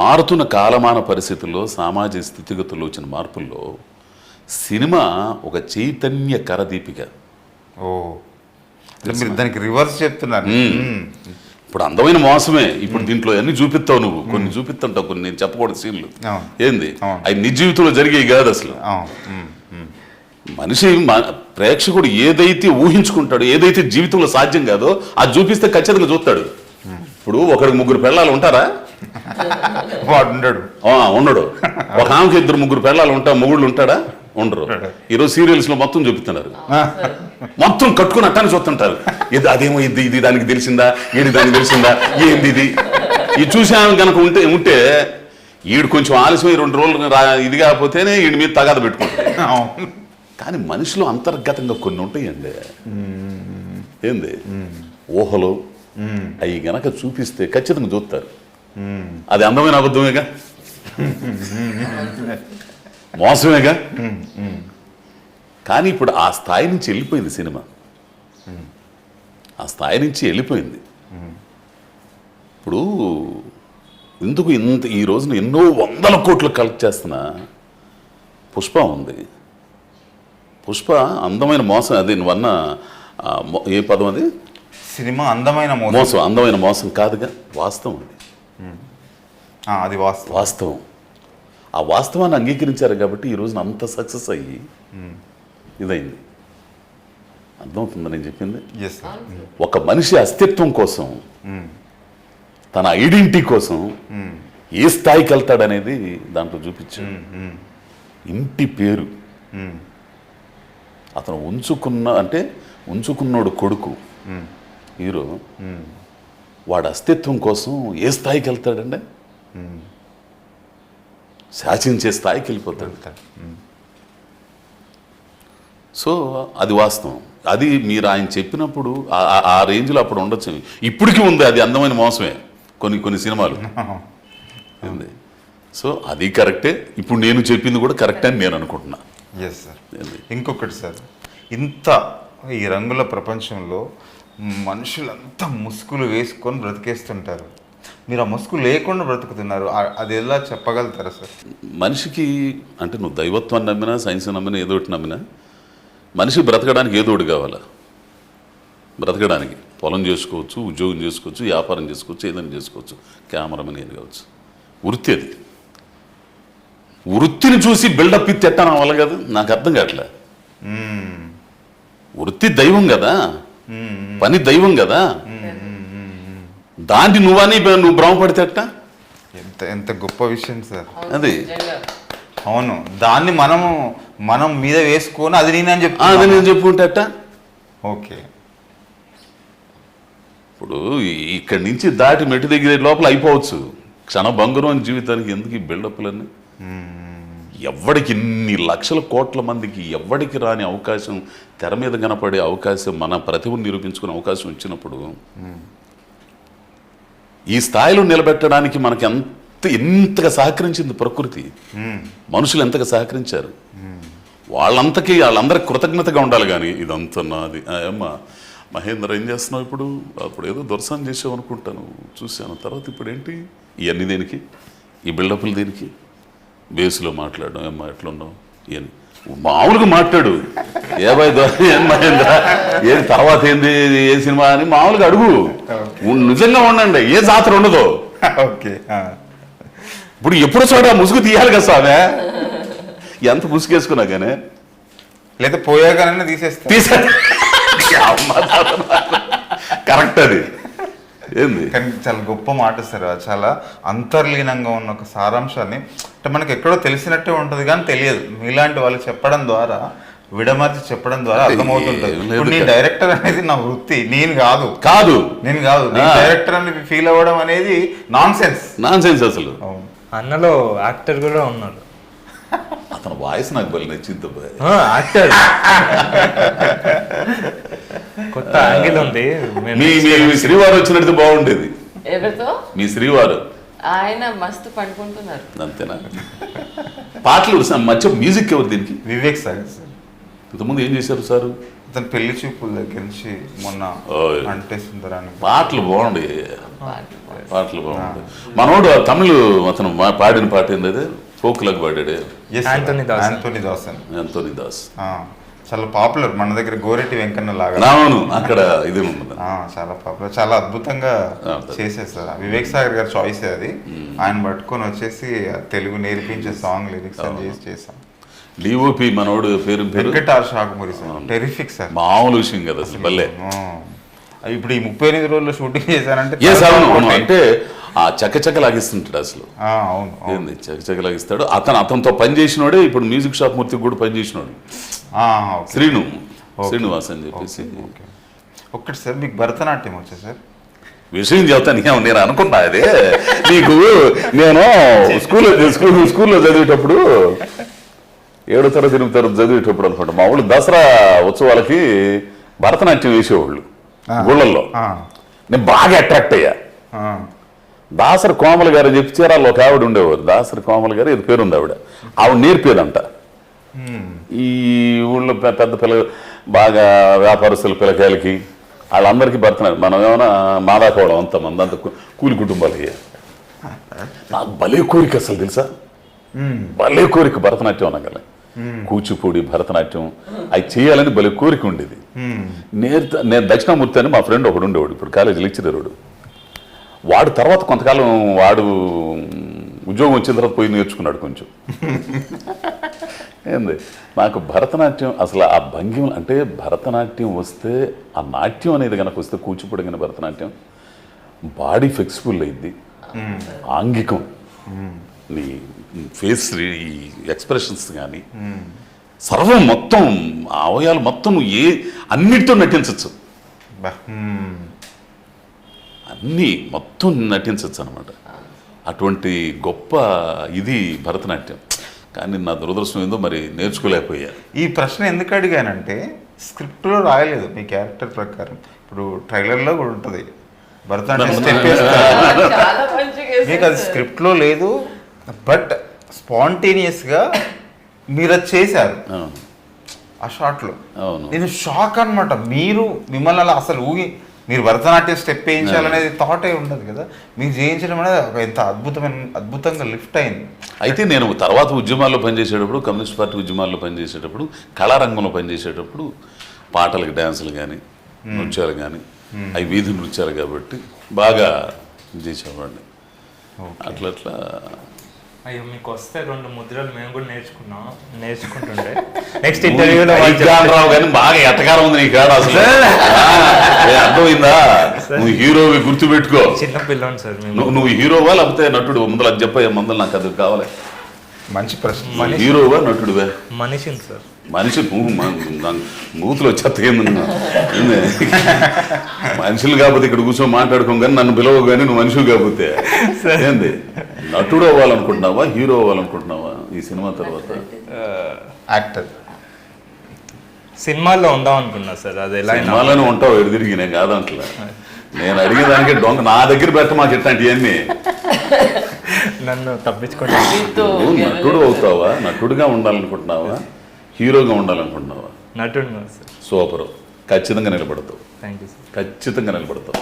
[SPEAKER 1] మారుతున్న కాలమాన పరిస్థితుల్లో, సామాజిక స్థితిగతుల్లో వచ్చిన మార్పుల్లో సినిమా ఒక చైతన్య కరదీపిక.
[SPEAKER 2] మీరు దానికి రివర్స్ చెప్తున్నారు.
[SPEAKER 1] ఇప్పుడు అందమైన మోసమే. ఇప్పుడు దీంట్లో అన్ని చూపిస్తావు నువ్వు, కొన్ని చూపిస్తుంటావు, కొన్ని నేను చెప్పకూడదు సీన్లు. ఏంది అవి నిజ జీవితంలో జరిగేవి కాదు అసలు. మనిషి ప్రేక్షకుడు ఏదైతే ఊహించుకుంటాడో, ఏదైతే జీవితంలో సాధ్యం కాదో అది చూపిస్తే ఖచ్చితంగా చూస్తాడు. ఇప్పుడు ఒకడికి 3 పెళ్ళాలు ఉంటారా?
[SPEAKER 2] వాడు ఉండడు.
[SPEAKER 1] ఉండడు. ఒక ఆమెకి 2-3 పెళ్ళాలు మొగుళ్ళు ఉంటాడా? ఉండరు. ఈరోజు సీరియల్స్ లో మొత్తం చూపిస్తున్నారు. మొత్తం కట్టుకుని అట్టాన్ని చూస్తుంటారు. అదేమో ఇది దానికి తెలిసిందా, ఏది దానికి తెలిసిందా, ఏంది ఇది చూసాను కనుక ఉంటే ఈడు కొంచెం ఆలస్యం 2 రోజులు ఇది కాకపోతేనే ఈడి మీద తగాద పెట్టుకుంటాడు. కానీ మనిషిలో అంతర్గతంగా కొన్ని ఉంటాయండి. ఏంది ఊహలు అవి గనక చూపిస్తే ఖచ్చితంగా చూస్తారు. అది అందమైన అబద్ధమేగా. మోసమేగా. కానీ ఇప్పుడు ఆ స్థాయి నుంచి వెళ్ళిపోయింది సినిమా, ఆ స్థాయి నుంచి వెళ్ళిపోయింది. ఇప్పుడు ఎందుకు ఈ రోజున ఎన్నో వందల కోట్లు కలెక్ట్ చేస్తున్నా పుష్ప ఉంది. పుష్ప అందమైన మోసం, అది నువ్వన్న ఏ పదం అది,
[SPEAKER 2] సినిమా అందమైన
[SPEAKER 1] మోసం. అందమైన మోసం కాదుగా, వాస్తవం అది.
[SPEAKER 2] అది
[SPEAKER 1] వాస్తవం. ఆ వాస్తవాన్ని అంగీకరించారు కాబట్టి ఈ రోజున అంత సక్సెస్ అయ్యి ఇదైంది. అర్థమవుతుందా నేను చెప్పింది? ఒక మనిషి అస్తిత్వం కోసం, తన ఐడెంటిటీ కోసం ఏ స్థాయికి వెళ్తాడనేది దాంట్లో చూపించాడు. ఇంటి పేరు అతను ఉంచుకున్నోడు కొడుకు హీరో, వాడు అస్తిత్వం కోసం ఏ స్థాయికి వెళ్తాడంటే శాసించే స్థాయికి వెళ్ళిపోతాడు. సో అది వాస్తవం. అది మీరు ఆయన చెప్పినప్పుడు ఆ రేంజ్లో అప్పుడు ఉండొచ్చు. ఇప్పటికీ ఉంది, అది అందమైన మోసమే కొన్ని సినిమాలు ఉంది. సో అది కరెక్టే. ఇప్పుడు నేను చెప్పింది కూడా కరెక్టే అని నేను అనుకుంటున్నా.
[SPEAKER 2] Yes sir. ఇంకొకటి సార్, ఇంత ఈ రంగుల ప్రపంచంలో మనుషులంతా ముసుగులు వేసుకొని బ్రతికేస్తుంటారు, మీరు ఆ ముసుగు లేకుండా బ్రతుకుతున్నారు, అది ఎలా చెప్పగలుగుతారా సార్?
[SPEAKER 1] మనిషికి అంటే నువ్వు దైవత్వాన్ని నమ్మినా, సైన్స్ నమ్మినా, ఏదో ఒకటి నమ్మినా, మనిషి బ్రతకడానికి ఏదో ఒకటి కావాలా. బ్రతకడానికి పొలం చేసుకోవచ్చు, ఉద్యోగం చేసుకోవచ్చు, వ్యాపారం చేసుకోవచ్చు, ఏదైనా చేసుకోవచ్చు, కెమెరామెన్ ఏది కావచ్చు. వృత్తి అది. వృత్తిని చూసి బిల్డప్ ఇచ్చి ఎట్టా వల్ల కదా, నాకు అర్థం కావట్లే. వృత్తి దైవం కదా, పని దైవం కదా, దాన్ని నువ్వు భ్రమపడితే అట్ట.
[SPEAKER 2] ఎంత గొప్ప విషయం సార్
[SPEAKER 1] అది.
[SPEAKER 2] అవును, దాన్ని మనం మీద వేసుకొని అది
[SPEAKER 1] నేను చెప్పుకుంటే అట్ట.
[SPEAKER 2] ఓకే,
[SPEAKER 1] ఇప్పుడు ఇక్కడి నుంచి దాటి మెట్టు దగ్గర లోపల అయిపోవచ్చు. క్షణభంగురం అని జీవితానికి ఎందుకు ఈ బిల్డప్లన్నీ? ఎవడికి ఇన్ని లక్షల కోట్ల మందికి ఎవడికి రాని అవకాశం, తెర మీద కనపడే అవకాశం, మన ప్రతిభను నిరూపించుకునే అవకాశం ఇచ్చినప్పుడు ఈ స్థాయిలో నిలబెట్టడానికి మనకి ఎంతగా సహకరించింది ప్రకృతి, మనుషులు ఎంతగా సహకరించారు. వాళ్ళందరికి కృతజ్ఞతగా ఉండాలి. కానీ ఇదంతా నాది. అమ్మా మహేంద్ర ఏం చేస్తున్నావు ఇప్పుడు? అప్పుడు ఏదో దొరసాన్ని చేసావు అనుకుంటాను, చూశాను. తర్వాత ఇప్పుడు ఏంటి ఇవన్నీ దేనికి? ఈ బిల్డప్లు దేనికి? బేస్లో మాట్లాడడం, ఏమ్మా ఎట్లున్నావు ఇవన్నీ మామూలుగా మాట్లాడు. ఏబాయ్ ఏం మహేంద్ర ఏది, తర్వాత ఏంది, ఏ సినిమా అని మామూలుగా అడుగు. నిజంగా ఉండండి, ఏ జాతర ఉండదు.
[SPEAKER 2] ఓకే,
[SPEAKER 1] ఇప్పుడు ఎప్పుడు చోట ముసుగు తీయాలి కదా స్వామి. ఎంత ముసుగేసుకున్నా కానీ
[SPEAKER 2] లేదా పోయాగానే తీసే
[SPEAKER 1] కరెక్ట్. అది ఏంది
[SPEAKER 2] కానీ చాలా గొప్ప మాట సార్. చాలా అంతర్లీనంగా ఉన్న ఒక సారాంశాన్ని అంటే మనకి ఎక్కడో తెలిసినట్టే ఉంటుంది కానీ తెలియదు. మీలాంటి వాళ్ళు చెప్పడం ద్వారా, విడమర్చి చెప్పడం ద్వారా అర్థమవుతుంటుంది. ఇప్పుడు నీ డైరెక్టర్ అనేది నా వృత్తి, నేను కాదు డైరెక్టర్ అని ఫీల్ అవ్వడం అనేది నాన్ సెన్స్
[SPEAKER 1] అసలు.
[SPEAKER 4] అన్నలో యాక్టర్ కూడా ఉన్నారు.
[SPEAKER 1] అతని వాయిస్ నాకు బలి నచ్చింది.
[SPEAKER 4] యాక్టర్ కొత్త యాంగిల్ ఉంది.
[SPEAKER 1] మీ శ్రీవారు వచ్చినట్టు బాగుండేది.
[SPEAKER 3] ఎవరితో?
[SPEAKER 1] మీ శ్రీవారు.
[SPEAKER 3] ఆయన మస్తు పండుకుంటున్నారు.
[SPEAKER 1] అంతేనా? పాటలు మధ్య మ్యూజిక్ ఎవరు దీనికి?
[SPEAKER 2] వివేక్ సార్.
[SPEAKER 1] ఇంతకుముందు ఏం చేశారు సార్?
[SPEAKER 2] అతను పెళ్లి చూపుల దగ్గర నుంచి మొన్న అంటే సుందరాన్ని
[SPEAKER 1] పాటలు బాగుండే. మనోడు తమిళ అతను పాడిన పాట ఏంది, అదే ఫోక్ లాగా పాడాడు.
[SPEAKER 2] యాంటోనీ దాస్ చాలా పాపులర్ మన దగ్గర. గోరెట్టి వెంకన్న లాగా.
[SPEAKER 1] అవును, అక్కడ ఇది
[SPEAKER 2] చాలా పాపులర్, చాలా అద్భుతంగా చేసేస్తారు. వివేక్ సాగర్ గారి చాయిస్ అది. ఆయన పట్టుకొని వచ్చేసి తెలుగు నేర్పించే సాంగ్ లిరిక్స్ అని చేసాం.
[SPEAKER 1] డిఓపి మనోడు పేరు
[SPEAKER 2] వెంకటార్ షాకుమూరి సార్. టెరిఫిక్ సార్,
[SPEAKER 1] మామూలు విషయం కదా అసలు. భలే.
[SPEAKER 2] ఇప్పుడు ఈ 38 రోజుల్లో షూటింగ్ చేశానంటే
[SPEAKER 1] అంటే ఆ చక్కచక్క లాగిస్తుంటాడు అసలు. ఏంది చక్కచక్క లాగిస్తాడు. అతనితో పనిచేసినోడే ఇప్పుడు మ్యూజిక్ షాప్ మూర్తికి కూడా పనిచేసినాడు. శ్రీనివాస్ అని చెప్పేసి.
[SPEAKER 2] ఒక్కటి సార్, మీకు భరతనాట్యం వచ్చా సార్?
[SPEAKER 1] విషయం చెప్తాను, నేను అనుకున్నా అదే నీకు. నేను స్కూల్లో చదివేటప్పుడు 7వ తరగతి 8వ తరగతి చదివేటప్పుడు అనుకుంటా, మా ఊళ్ళో దసరా ఉత్సవాలకి భరతనాట్యం వేసేవాళ్ళు గుళ్ళల్లో. నేను బాగా అట్రాక్ట్ అయ్యా. దాసరి కోమల గారు చెప్పి చీరాల్లో ఒక ఆవిడ ఉండేవారు, దాసరి కోమల గారు ఇది పేరుంది ఆవిడ నేర్పేదంట. ఈ ఊళ్ళో పెద్ద పిల్ల బాగా వ్యాపారస్తుల పిల్లకాయలకి వాళ్ళందరికీ భరతనాట్యం. మనం ఏమైనా మాదాకోవడం అంతమంది అంత కూలి కుటుంబాలు అయ్యాయి. నాకు భలే కోరిక అసలు తెలుసా, భలే కోరిక భరతనాట్యం అనగల, కూచిపూడి భరతనాట్యం అవి చేయాలని భలే కోరిక ఉండేది. నేను దక్షిణామూర్తి అని మా ఫ్రెండ్ ఒకడు ఉండేవాడు, ఇప్పుడు కాలేజీ లెక్చరర్ వాడు. తర్వాత కొంతకాలం వాడు ఉద్యోగం వచ్చిన తర్వాత పోయి నేర్చుకున్నాడు కొంచెం. ఏంది నాకు భరతనాట్యం అసలు ఆ భంగిమ అంటే భరతనాట్యం వస్తే ఆ నాట్యం అనేది కనుక వస్తే కూచిపూడి కానీ భరతనాట్యం బాడీ ఫ్లెక్సిబుల్ అయింది, ఆంగికం, నీ ఫేస్ ఈ ఎక్స్ప్రెషన్స్ కానీ సర్వం మొత్తం అవయాలు మొత్తం అన్నిటితో నటించవచ్చు, అన్నీ మొత్తం నటించవచ్చు అనమాట. అటువంటి గొప్ప ఇది భరతనాట్యం. కానీ నా దురదృష్టం ఏందో మరి నేర్చుకోలేకపోయా.
[SPEAKER 2] ఈ ప్రశ్న ఎందుకు అడిగానంటే స్క్రిప్ట్లో రాయలేదు మీ క్యారెక్టర్ ప్రకారం. ఇప్పుడు ట్రైలర్లో కూడా ఉంటుంది భరతనాట్యం స్టెప్ వేస్తారు,
[SPEAKER 3] చాలా మంచిగా
[SPEAKER 2] మీకు అది స్క్రిప్ట్లో లేదు, బట్ స్పాంటేనియస్గా మీరు అది చేశారు ఆ షాట్లో. నేను షాక్ అనమాట. మిమ్మల్ని అలా అసలు మీరు భరతనాట్యం స్టెప్ వేయించాలనేది థాటే ఉండదు కదా, మీరు చేయించడం అనేది ఒక ఎంత అద్భుతంగా లిఫ్ట్ అయింది.
[SPEAKER 1] అయితే నేను తర్వాత ఉద్యమాల్లో పనిచేసేటప్పుడు, కమ్యూనిస్ట్ పార్టీ ఉద్యమాల్లో పనిచేసేటప్పుడు, కళారంగంలో పనిచేసేటప్పుడు పాటలకు డ్యాన్సులు కానీ నృత్యాలు కానీ అవి వీధి నృత్యాలు కాబట్టి బాగా చేసేవాడిని. అట్లా
[SPEAKER 4] అయ్యో మీకు వస్తే 2 ముద్రలు మేము కూడా నేర్చుకుంటుండే. నెక్స్ట్ ఇంటర్వ్యూలో
[SPEAKER 1] రావు కానీ బాగా ఎట్టకారం ఉంది నీ కాడ అసలు. అర్థమైందా? నువ్వు హీరోవి గుర్తుపెట్టుకో.
[SPEAKER 4] చిన్న పిల్లని సార్
[SPEAKER 1] నువ్వు హీరోవా లేకపోతే నటుడు? ముందర అది చెప్పయ్యా, ముందర నాకు అది కావాలి.
[SPEAKER 2] మంచి ప్రశ్న.
[SPEAKER 1] హీరోవా నటుడువా?
[SPEAKER 4] మనిషిని సార్.
[SPEAKER 1] మనిషి మూతులు చెత్తగింది. మనుషులు కాకపోతే ఇక్కడ కూర్చొని మాట్లాడుకోం కానీ నన్ను పిలవ కానీ నువ్వు మనుషులు కాకపోతే ఏంది? నటుడు అవ్వాలనుకుంటున్నావా, హీరో అవ్వాలనుకుంటున్నావా ఈ సినిమా తర్వాత?
[SPEAKER 2] యాక్టర్.
[SPEAKER 4] సినిమాల్లో ఉందాం అనుకున్నా సార్. అది ఎలా
[SPEAKER 1] సినిమాలోనే ఉంటావు ఎదురిగి, నేను కాదంటలే. నేను అడిగేదానికి దొంగ నా దగ్గర పెట్ట మాకు ఇట్లాంటివన్నీ.
[SPEAKER 4] నన్ను తప్పించుకుంటా.
[SPEAKER 1] నటుడు అవుతావా, నటుడుగా ఉండాలనుకుంటున్నావా, హీరోగా ఉండాలనుకుంటున్నావా?
[SPEAKER 4] నటుడు సార్.
[SPEAKER 1] సూపర్, ఖచ్చితంగా నిలబడతావు.
[SPEAKER 4] Thank you sir.
[SPEAKER 1] ఖచ్చితంగా నిలబడతావు.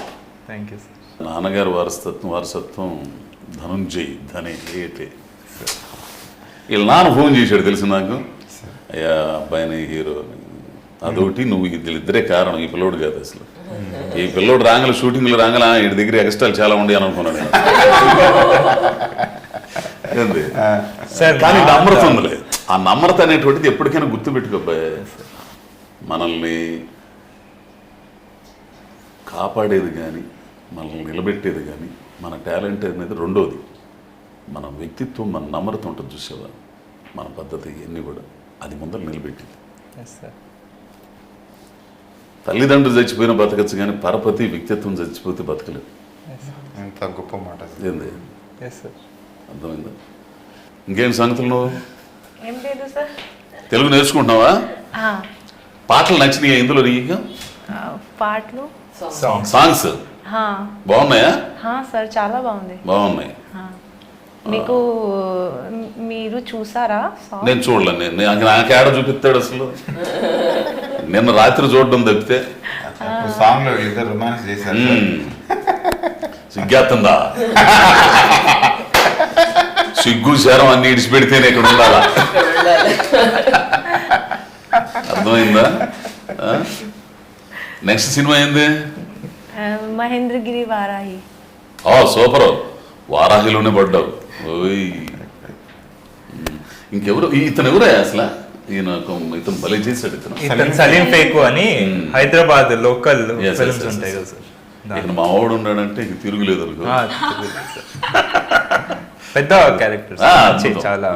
[SPEAKER 4] Thank you sir.
[SPEAKER 1] నాన్నగారు వారసత్వం ధనుంజయ్ ధనే ఏటే. వీళ్ళ నాన్న ఫోన్ చేశాడు తెలుసు నాకు, అయ్యా అబ్బాయిని హీరో అని. అదొకటి నువ్వు వీళ్ళిద్దరే కారణం, ఈ పిల్లోడు కాదు అసలు. ఈ పిల్లోడు రాంగల షూటింగ్లు రాంగల వీడి దగ్గర ఎక్స్ట్రాలు చాలా ఉండి అని అనుకున్నాను నేను. కానీ నమ్రత ఉందిలే, ఆ నమ్రత అనేటువంటిది ఎప్పటికైనా గుర్తుపెట్టుకోబ్బాయి. మనల్ని కాపాడేది కానీ మనల్ని నిలబెట్టేది కానీ మన టాలెంట్ అనేది రెండోది. మన వ్యక్తిత్వం, మన నమ్రత ఉంటుంది చూసేవా, మన పద్ధతి ఇవన్నీ కూడా అది ముందర నిలబెట్టింది. తల్లిదండ్రులు చచ్చిపోయిన బతకచ్చు కానీ పరపతి వ్యక్తిత్వం చచ్చిపోతే బతకలేదు.
[SPEAKER 2] ఎంత గొప్ప మాట
[SPEAKER 1] ఏంది? అర్థమైందా? ఇంకేం సంగతులు? నువ్వు
[SPEAKER 5] ఏం లేదు సార్.
[SPEAKER 1] తెలుగు నేర్చుకుంటున్నావా? పాటలు నచ్చినాయా ఇందులో నీకు?
[SPEAKER 5] పాటలు
[SPEAKER 1] సాంగ్స్ బాగున్నాయా?
[SPEAKER 5] సార్ చాలా బాగుంది.
[SPEAKER 1] బాగున్నాయి.
[SPEAKER 5] మీకు మీరు చూసారా?
[SPEAKER 1] నేను చూడలే. నాకు ఏడ చూపిస్తాడు అసలు. నిన్న రాత్రి చూడడం తప్పితే.
[SPEAKER 2] సాంగ్ లో ఇద్దరు రొమాన్స్ చేశారు.
[SPEAKER 1] సిగ్గేస్తుందా? సిగ్గు శరం అన్ని ఇడిచిపెడితేనే ఇక్కడ ఉండాలా. అర్థమైందా? నెక్స్ట్ సినిమా ఏంది?
[SPEAKER 5] మహేంద్రగిరి వారాహి.
[SPEAKER 1] సూపర్, వారాహిలోనే పడ్డావు. ఓయ్, ఇంకెవరు ఇతను? ఎవరే అసలు? ఇతను భలే చేశాడు.
[SPEAKER 4] ఇతను సలీం ఫేకు అని హైదరాబాద్ లోకల్ ఫిల్మ్స్ ఉంటాయి కదా సార్.
[SPEAKER 1] ఇక్కడ మా వాడు ఉన్నాడంటే ఇక తిరుగులేదు అనుకో.
[SPEAKER 4] పెద్ద క్యారెక్టర్ చాలా.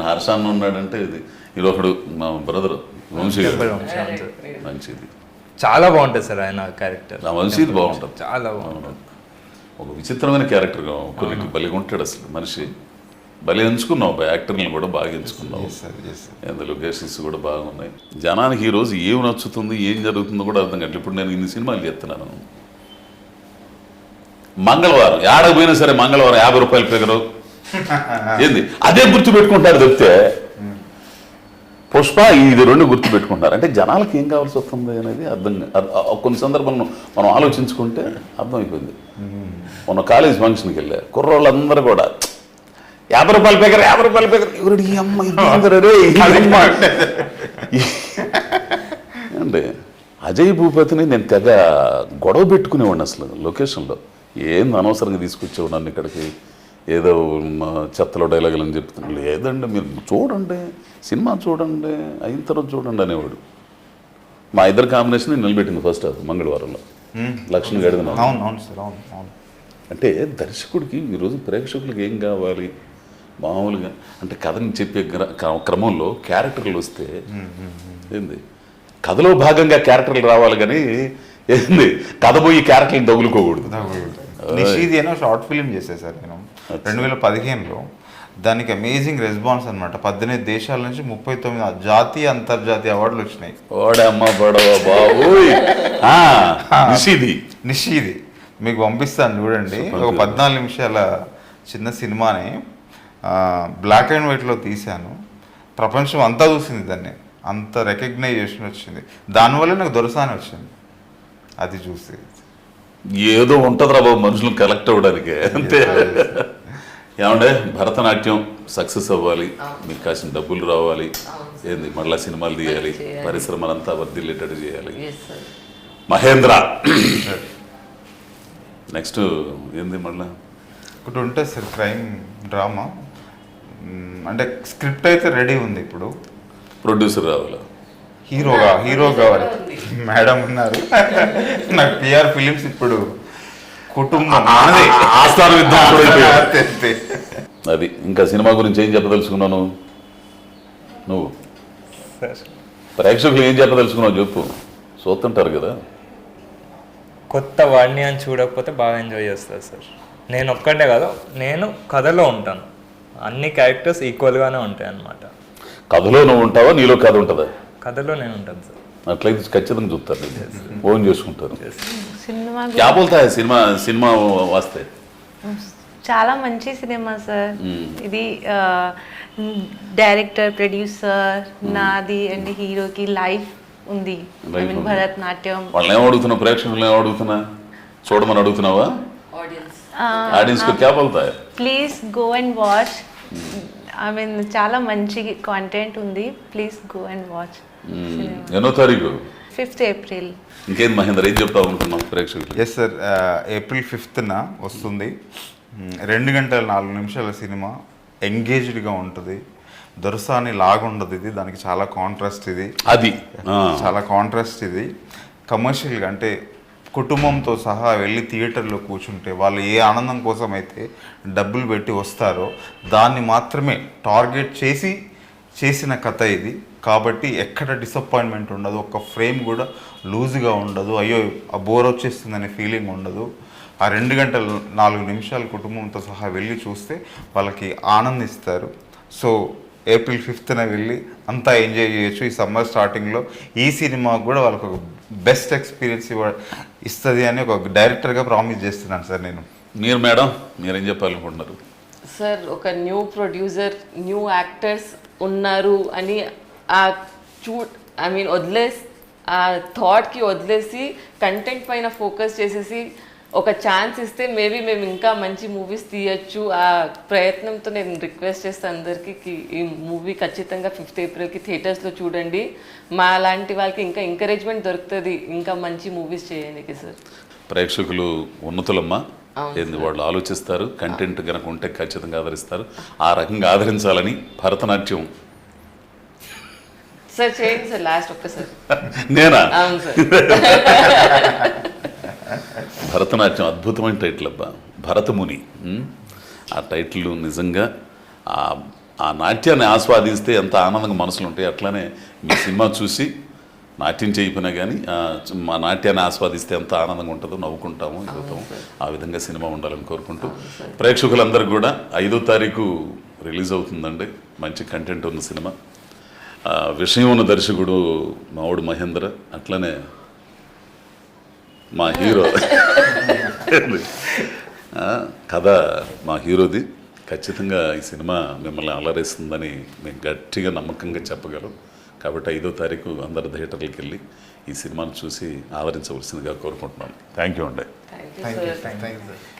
[SPEAKER 1] హర్షాన్ ఉన్నాడంటే ఇది ఒకడు మా బ్రదర్ వంశీ. మంచిది,
[SPEAKER 4] చాలా బాగుంటుంది సార్ ఆయన క్యారెక్టర్.
[SPEAKER 1] వంశీది బాగుంటుంది,
[SPEAKER 4] చాలా బాగుంటుంది.
[SPEAKER 1] ఒక విచిత్రమైన క్యారెక్టర్గా కొన్నింటి భలే ఉంటాడు అసలు మనిషి. భలే ఎంచుకున్నావు, యాక్టర్ని కూడా బాగా ఎంచుకున్నావు. లొకేషన్స్ కూడా బాగున్నాయి. జనానికి ఈరోజు ఏం నచ్చుతుంది, ఏం జరుగుతుందో కూడా అర్థం కాదు. ఇప్పుడు నేను ఇన్ని సినిమాలు చేస్తున్నాను, మంగళవారం ఏడకు పోయినా సరే మంగళవారం 50 రూపాయల ఫిగరు ఏంది అదే గుర్తు పెట్టుకుంటారు చెప్తే పుష్ప ఇది 2 గుర్తు పెట్టుకుంటారు. అంటే జనాలకి ఏం కావాల్సి వస్తుంది అనేది కొన్ని సందర్భాలను మనం ఆలోచించుకుంటే అర్థమైపోయింది. మొన్న కాలేజ్ ఫంక్షన్కి వెళ్ళా, కుర్రోళ్ళందరూ కూడా 50 రూపాయల ఫిగర్ ఎవరు ఈ అమ్మ అంటే అజయ్ భూపతిని నేను తెగ గొడవ పెట్టుకునేవాడిని అసలు లొకేషన్లో. ఏంది అనవసరంగా తీసుకొచ్చావు నన్ను ఇక్కడికి, ఏదో చెత్తలో డైలాగులు అని చెప్తున్నాను. లేదండి మీరు చూడండి, సినిమా చూడండి, అయిన తర్వాత చూడండి అనేవాడు. మా ఇద్దరు కాంబినేషన్ నిలబెట్టింది ఫస్ట్ హాఫ్ మంగళవారంలో లక్ష్మణ్ గడిగిన.
[SPEAKER 2] అవును సార్, అవును.
[SPEAKER 1] అంటే దర్శకుడికి ఈరోజు ప్రేక్షకులకు ఏం కావాలి మామూలుగా అంటే కథని చెప్పే క్రమంలో క్యారెక్టర్లు వస్తే ఏంది కథలో భాగంగా క్యారెక్టర్లు రావాలి కానీ ఏంది కథ పోయి క్యారెక్టర్లు తగులుకోకూడదు.
[SPEAKER 2] నిషీది అనో షార్ట్ ఫిలిం చేశాను సార్ నేను 2015లో. దానికి అమేజింగ్ రెస్పాన్స్ అనమాట. 18 దేశాల నుంచి 39 జాతీయ అంతర్జాతీయ అవార్డులు వచ్చినాయి.
[SPEAKER 1] ఓడమ్మ బడవ బాబు
[SPEAKER 2] నిషీది మీకు పంపిస్తాను చూడండి. ఒక 14 నిమిషాల చిన్న సినిమాని బ్లాక్ అండ్ వైట్లో తీశాను. ప్రపంచం అంతా చూసింది దాన్ని, అంత రికగ్నైజేషన్ వచ్చింది. దానివల్ల నాకు దొరసాని వచ్చింది. అది చూసి
[SPEAKER 1] ఏదో ఉంటుందిరా బాబు మనుషులు కలెక్ట్ అవ్వడానికి అంతే. ఏమంటే భరతనాట్యం సక్సెస్ అవ్వాలి, మీకు కాసిన డబ్బులు రావాలి, ఏంది మళ్ళీ సినిమాలు తీయాలి, పరిశ్రమలంతా వర్ధిల్లేటట్టు చేయాలి. మహేంద్ర నెక్స్ట్ ఏంది మళ్ళీ
[SPEAKER 2] ఒకటి ఉంటుంది సార్, క్రైమ్ డ్రామా. అంటే స్క్రిప్ట్ అయితే రెడీ ఉంది, ఇప్పుడు
[SPEAKER 1] ప్రొడ్యూసర్ రావాలా,
[SPEAKER 2] హీరో కావాలి. మేడం ఉన్నారు నాకు పిఆర్ ఫిలిమ్స్ ఇప్పుడు కుటుంబం
[SPEAKER 1] ఆస్థాన అది. ఇంకా సినిమా గురించి ఏం చెప్పదలుచుకున్నాను నువ్వు? ప్రేక్షకులు ఏం చెప్పదలుచుకున్నావు చెప్పు, చూస్తుంటారు కదా.
[SPEAKER 4] కొత్త వాడిని అని చూడకపోతే బాగా ఎంజాయ్ చేస్తారు సార్. నేను ఒక్కటే కాదు, నేను కథలో ఉంటాను, అన్ని క్యారెక్టర్స్ ఈక్వల్గానే ఉంటాయి అన్నమాట.
[SPEAKER 1] కథలో నువ్వు ఉంటావా, నీలో కథ ఉంటుందా?
[SPEAKER 4] కథలో నేను ఉంటాను సార్.
[SPEAKER 1] అట్లయితే ఖచ్చితంగా చూస్తారు, ఫోన్ చేసుకుంటారు.
[SPEAKER 5] సినిమా
[SPEAKER 1] క్యా బోల్తా హై సినిమా వాస్తే
[SPEAKER 5] చాలా మంచి సినిమా సార్. ఇది డైరెక్టర్, ప్రొడ్యూసర్, నాది అండ్ హీరోకి లైఫ్ ఉంది. భరతనాట్యం.
[SPEAKER 1] వాళ్ళని ఏం అడుగుతున్నావు, ప్రేక్షకులు ఏం అడుగుతున్నా, చూడమని అడుగుతున్నావా? ఆడియన్స్ కు క్యా బోల్తా high?
[SPEAKER 5] Please go and watch. I mean చాలా మంచి కాంటెంట్ ఉంది. Please go and watch.
[SPEAKER 1] ఎన్నో తారీఖు?
[SPEAKER 5] 5th April.
[SPEAKER 1] ఇంకేం మహేందర్ ఏం చెప్తా అనుకున్నాం ప్రేక్షకులు?
[SPEAKER 2] ఎస్ సార్, April 5th వస్తుంది. 2 గంటల 4 నిమిషాల సినిమా. ఎంగేజ్డ్గా ఉంటుంది, దొరసాని లాగుండదు ఇది, దానికి చాలా కాంట్రాస్ట్ ఇది.
[SPEAKER 1] అది
[SPEAKER 2] చాలా కాంట్రాస్ట్ ఇది. కమర్షియల్గా అంటే కుటుంబంతో సహా వెళ్ళి థియేటర్లో కూర్చుంటే వాళ్ళు ఏ ఆనందం కోసం అయితే డబ్బులు పెట్టి వస్తారో దాన్ని మాత్రమే టార్గెట్ చేసిన కథ ఇది. కాబట్టి ఎక్కడ డిసప్పాయింట్మెంట్ ఉండదు, ఒక్క ఫ్రేమ్ కూడా లూజ్గా ఉండదు, అయ్యో ఆ బోర్ వచ్చేస్తుందనే ఫీలింగ్ ఉండదు. ఆ 2 గంటల 4 నిమిషాలు కుటుంబంతో సహా వెళ్ళి చూస్తే వాళ్ళకి ఆనందిస్తారు. సో April 5th వెళ్ళి అంతా ఎంజాయ్ చేయొచ్చు. ఈ సమ్మర్ స్టార్టింగ్లో ఈ సినిమా కూడా వాళ్ళకి ఒక బెస్ట్ ఎక్స్పీరియన్స్ ఇస్తుంది అని ఒక డైరెక్టర్గా ప్రామిస్ చేస్తున్నాను సార్ నేను.
[SPEAKER 1] మీరు మేడం మీరేం చెప్పాలనుకుంటున్నారు?
[SPEAKER 3] సార్ ఒక న్యూ ప్రొడ్యూసర్, న్యూ యాక్టర్స్ ఉన్నారు అని వదిలేసి ఆ థాట్కి వదిలేసి కంటెంట్ పైన ఫోకస్ చేసేసి ఒక ఛాన్స్ ఇస్తే మేబీ మేము ఇంకా మంచి మూవీస్ తీయచ్చు. ఆ ప్రయత్నంతో నేను రిక్వెస్ట్ చేస్తాను అందరికీ, ఈ మూవీ ఖచ్చితంగా 5th Aprilకి థియేటర్స్లో చూడండి. మా లాంటి వాళ్ళకి ఇంకా ఎంకరేజ్మెంట్ దొరుకుతుంది ఇంకా మంచి మూవీస్ చేయడానికి సార్.
[SPEAKER 1] ప్రేక్షకులు ఉన్నతులమ్మ, ఏంది వాళ్ళు ఆలోచిస్తారు, కంటెంట్ కనుక ఉంటే ఖచ్చితంగా ఆదరిస్తారు. ఆ రకంగా ఆదరించాలని భరతనాట్యం
[SPEAKER 3] సార్ చేయండి సార్. లాస్ట్ ఒక్కసారి
[SPEAKER 1] నేనా?
[SPEAKER 3] అవును సార్.
[SPEAKER 1] భరతనాట్యం అద్భుతమైన టైటిల్ అబ్బా, భరతముని. ఆ టైటిల్ నిజంగా ఆ నాట్యాన్ని ఆస్వాదిస్తే ఎంత ఆనందంగా మనసులు ఉంటాయి. అట్లానే మీ సినిమా చూసి నాట్యం చేయకపోయినా కానీ మా నాట్యాన్ని ఆస్వాదిస్తే ఎంత ఆనందంగా ఉంటుందో, నవ్వుకుంటాము, ఎదుగుతాము. ఆ విధంగా సినిమా ఉండాలని కోరుకుంటూ ప్రేక్షకులందరూ కూడా 5వ తారీఖు రిలీజ్ అవుతుందండి. మంచి కంటెంట్ ఉన్న సినిమా, విషయం ఉన్న దర్శకుడు మావుడు మహేంద్ర, అట్లనే మా హీరో కథ మా హీరోది. ఖచ్చితంగా ఈ సినిమా మిమ్మల్ని అలరిస్తుందని మేము గట్టిగా నమ్మకంగా చెప్పగలం. కాబట్టి 5వ తారీఖు అందరు థియేటర్లకు వెళ్ళి ఈ సినిమాను చూసి ఆదరించవలసిందిగా కోరుకుంటున్నాను. థ్యాంక్ యూ అండి.
[SPEAKER 3] Thank you sir.
[SPEAKER 2] Thank you sir.